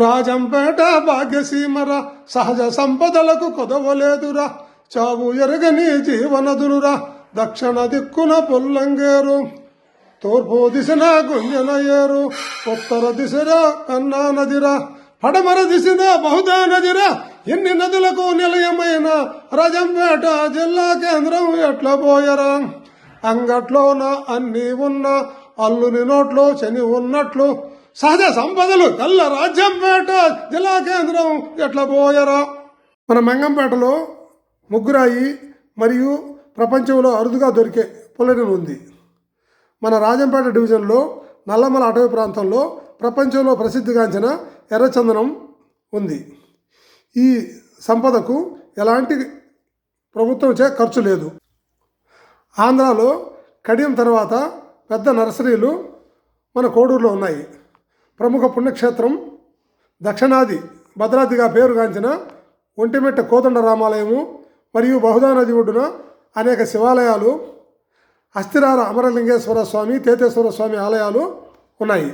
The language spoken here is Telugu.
రాజంపేట భాగ్యసీమరా, సహజ సంపదలకు కొదవలేదురా, చావు ఎరగని జీవనదులురా, దక్షిణ దిక్కున పుల్లంగేరు, తూర్పు దిశన గుంజన ఏరు, ఉత్తర దిశరా కన్నా నదిరా, పడమర దిశన బహుదా నదిరా, ఎన్ని నదులకు నిలయమైన రాజంపేట జిల్లా కేంద్రం ఎట్లా పోయరా. అంగట్లోన అన్నీ ఉన్న అల్లుని నోట్లో శని ఉన్నట్లు, సహజ సంపదలు కల్ల రాజ్యంపేట జిల్లా కేంద్రం ఎట్లా పోయరా. మన మంగంపేటలో ముగ్గురాయి మరియు ప్రపంచంలో అరుదుగా దొరికే పుల్లరిని ఉంది. మన రాజంపేట డివిజన్లో నల్లమల అటవీ ప్రాంతంలో ప్రపంచంలో ప్రసిద్ధిగాంచిన ఎర్రచందనం ఉంది. ఈ సంపదకు ఎలాంటి ప్రభుత్వంచే ఖర్చు లేదు. ఆంధ్రాలో కడియం తర్వాత పెద్ద నర్సరీలు మన కోడూరులో ఉన్నాయి. ప్రముఖ పుణ్యక్షేత్రం దక్షిణాది భద్రాద్రిగా పేరుగాంచిన ఒంటిమిట్ట కోదండ రామాలయము మరియు బహుదా నది ఒడ్డున అనేక శివాలయాలు, అస్థిరార అమరలింగేశ్వర స్వామి, తేతేశ్వర స్వామి ఆలయాలు ఉన్నాయి.